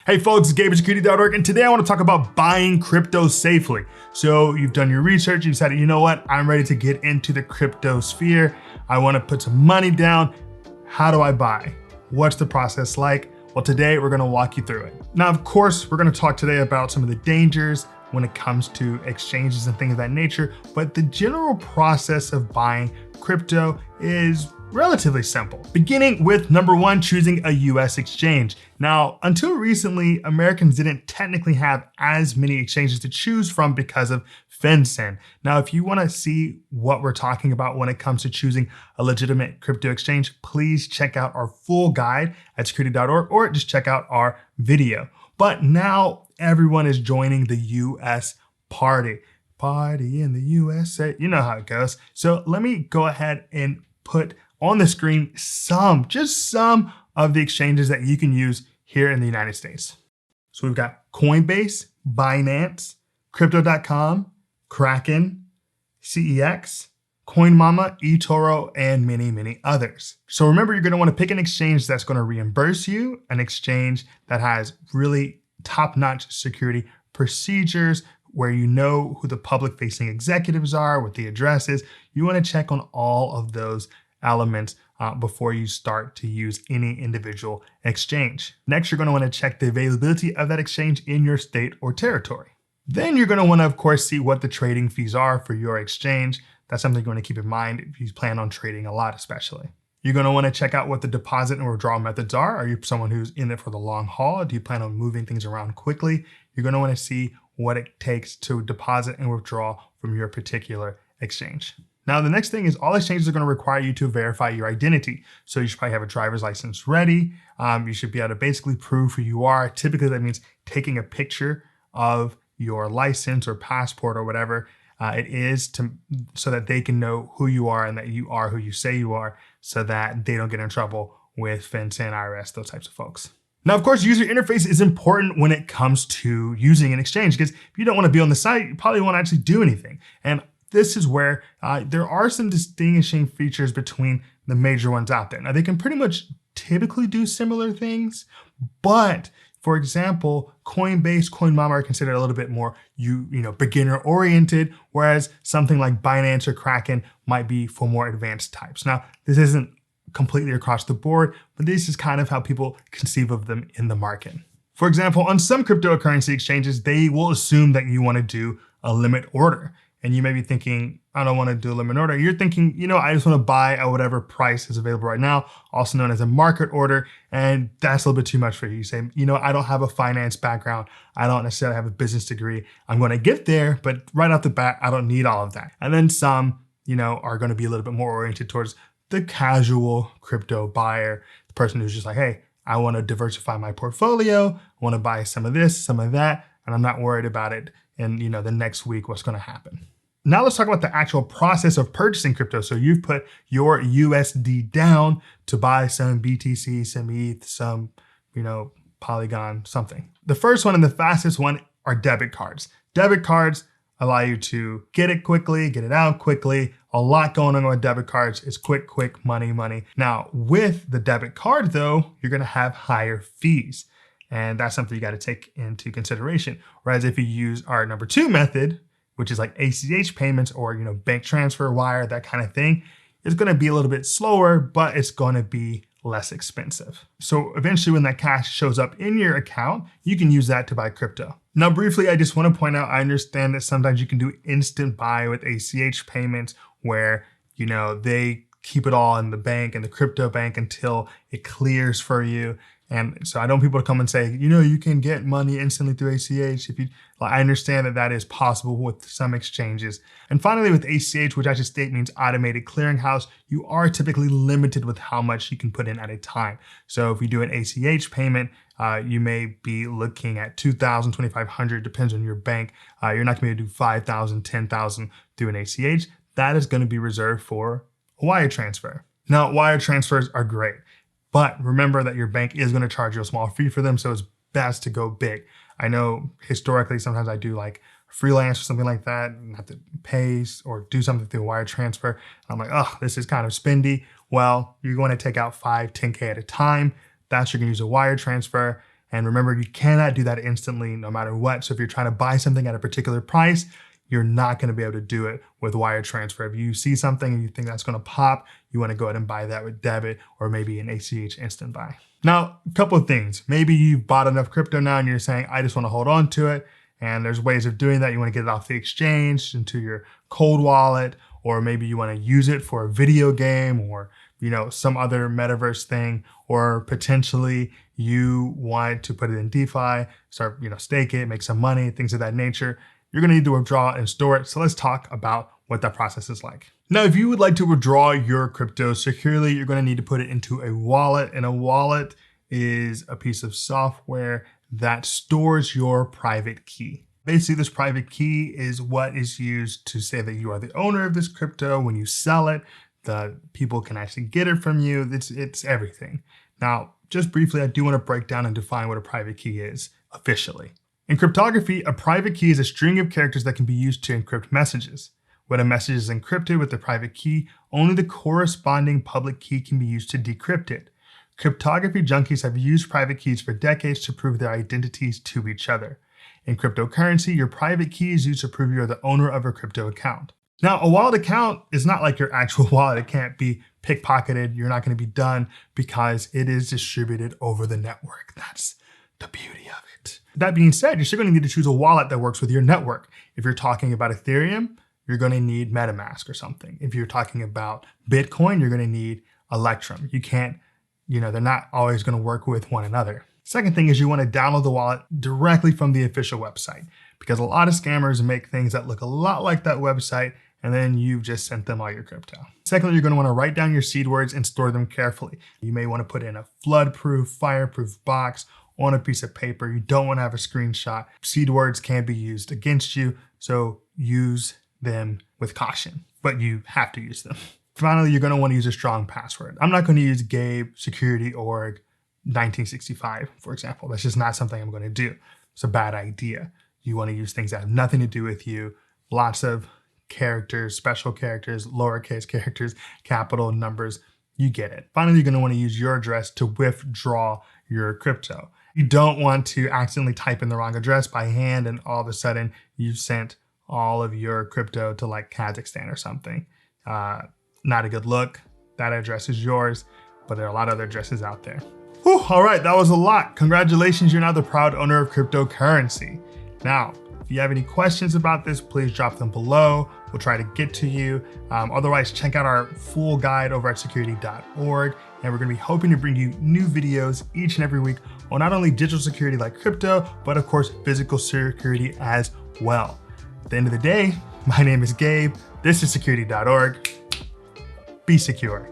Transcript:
Hey folks, it's Gabe at Security.org, and today I want to talk about buying crypto safely. So you've done your research, you decided, you know what, I'm ready to get into the crypto sphere. I want to put some money down. How do I buy? What's the process like? Well, today we're going to walk you through it. Now, of course, we're going to talk today about some of the dangers when it comes to exchanges and things of that nature, but the general process of buying crypto is relatively simple. Beginning with number one, choosing a US exchange. Now, until recently, Americans didn't technically have as many exchanges to choose from because of FinCEN. Now, if you want to see what we're talking about when it comes to choosing a legitimate crypto exchange, please check out our full guide at Security.org or just check out our video. But now everyone is joining the US party. Party in the USA, you know how it goes. So let me go ahead and put on the screen just some of the exchanges that you can use here in the United States. So we've got Coinbase, Binance, Crypto.com, Kraken, CEX, CoinMama, eToro, and many, many others. So remember, you're going to want to pick an exchange that's going to reimburse you, an exchange that has really top-notch security procedures, where you know who the public-facing executives are, what the address is. You want to check on all of those elements before you start to use any individual exchange. Next, you're going to want to check the availability of that exchange in your state or territory. Then you're going to want to, of course, see what the trading fees are for your exchange. That's something you're going to keep in mind if you plan on trading a lot, especially. You're going to want to check out what the deposit and withdrawal methods are. Are you someone who's in it for the long haul? Do you plan on moving things around quickly? You're going to want to see what it takes to deposit and withdraw from your particular exchange. Now, the next thing is all exchanges are going to require you to verify your identity. So you should probably have a driver's license ready. You should be able to basically prove who you are. Typically, that means taking a picture of your license or passport or whatever it is so that they can know who you are and that you are who you say you are, so that they don't get in trouble with FinCEN, IRS, those types of folks. Now, of course, user interface is important when it comes to using an exchange, because if you don't want to be on the site, you probably won't actually do anything. And this is where there are some distinguishing features between the major ones out there. Now, they can pretty much typically do similar things, but for example, Coinbase, CoinMama are considered a little bit more beginner oriented, whereas something like Binance or Kraken might be for more advanced types. Now, this isn't completely across the board, but this is kind of how people conceive of them in the market. For example, on some cryptocurrency exchanges, they will assume that you want to do a limit order. And you may be thinking, I don't want to do a limit order. You're thinking, I just want to buy at whatever price is available right now, also known as a market order. And that's a little bit too much for you. You say, I don't have a finance background. I don't necessarily have a business degree. I'm going to get there, but right off the bat, I don't need all of that. And then some, are going to be a little bit more oriented towards the casual crypto buyer, the person who's just like, hey, I want to diversify my portfolio. I want to buy some of this, some of that, and I'm not worried about it. And the next week, what's going to happen. Now let's talk about the actual process of purchasing crypto. So you've put your USD down to buy some BTC, some ETH, some, Polygon, something. The first one and the fastest one are debit cards. Debit cards allow you to get it quickly, get it out quickly. A lot going on with debit cards. It's quick, money. Now with the debit card though, you're going to have higher fees. And that's something you got to take into consideration. Whereas if you use our number two method, which is like ACH payments or, bank transfer, wire, that kind of thing, it's going to be a little bit slower, but it's going to be less expensive. So eventually when that cash shows up in your account, you can use that to buy crypto. Now, briefly, I just want to point out, I understand that sometimes you can do instant buy with ACH payments where, they keep it all in the bank, in the crypto bank until it clears for you. And so I don't want people to come and say, you can get money instantly through ACH. I understand that that is possible with some exchanges. And finally, with ACH, which I should state means automated clearinghouse, you are typically limited with how much you can put in at a time. So if you do an ACH payment, you may be looking at $2,000, $2,500, depends on your bank. You're not going to be able to do $5,000, $10,000 through an ACH. That is going to be reserved for a wire transfer. Now, wire transfers are great. But remember that your bank is going to charge you a small fee for them, so it's best to go big. I know historically, sometimes I do like freelance or something like that and have to pay or do something through a wire transfer. I'm like, oh, this is kind of spendy. Well, you're going to take out 5, 10K at a time. That's you're going to use a wire transfer. And remember, you cannot do that instantly no matter what. So if you're trying to buy something at a particular price, you're not going to be able to do it with wire transfer. If you see something and you think that's going to pop, you want to go ahead and buy that with debit or maybe an ACH instant buy. Now, a couple of things. Maybe you've bought enough crypto now and you're saying, I just want to hold on to it. And there's ways of doing that. You want to get it off the exchange into your cold wallet, or maybe you want to use it for a video game or some other metaverse thing, or potentially you want to put it in DeFi, start, stake it, make some money, things of that nature. You're going to need to withdraw and store it. So let's talk about what that process is like. Now, if you would like to withdraw your crypto securely, you're going to need to put it into a wallet, and a wallet is a piece of software that stores your private key. Basically, this private key is what is used to say that you are the owner of this crypto. When you sell it, the people can actually get it from you. It's everything. Now, just briefly, I do want to break down and define what a private key is officially. In cryptography, a private key is a string of characters that can be used to encrypt messages. When a message is encrypted with the private key, only the corresponding public key can be used to decrypt it. Cryptography junkies have used private keys for decades to prove their identities to each other. In cryptocurrency, your private key is used to prove you're the owner of a crypto account. Now, a wallet account is not like your actual wallet. It can't be pickpocketed. You're not going to be done because it is distributed over the network. That's the beauty of it. That being said, you're still going to need to choose a wallet that works with your network. If you're talking about Ethereum, you're going to need MetaMask or something. If you're talking about Bitcoin, you're going to need Electrum. You can't, they're not always going to work with one another. Second thing is you want to download the wallet directly from the official website, because a lot of scammers make things that look a lot like that website, and then you've just sent them all your crypto. Secondly, you're going to want to write down your seed words and store them carefully. You may want to put in a flood-proof, fire-proof box on a piece of paper. You don't want to have a screenshot. Seed words can be used against you, so use them with caution, but you have to use them. Finally, you're going to want to use a strong password. I'm not going to use Gabe, Security.org, 1965, for example. That's just not something I'm going to do. It's a bad idea. You want to use things that have nothing to do with you. Lots of characters, special characters, lowercase characters, capital numbers. You get it. Finally, you're going to want to use your address to withdraw your crypto. You don't want to accidentally type in the wrong address by hand and all of a sudden you've sent all of your crypto to like Kazakhstan or something. Not a good look. That address is yours, but there are a lot of other addresses out there. Whew, all right, that was a lot. Congratulations, you're now the proud owner of cryptocurrency. Now, if you have any questions about this, please drop them below. We'll try to get to you. Otherwise, check out our full guide over at Security.org. And we're gonna be hoping to bring you new videos each and every week on not only digital security like crypto, but of course, physical security as well. At the end of the day, my name is Gabe. This is Security.org. Be secure.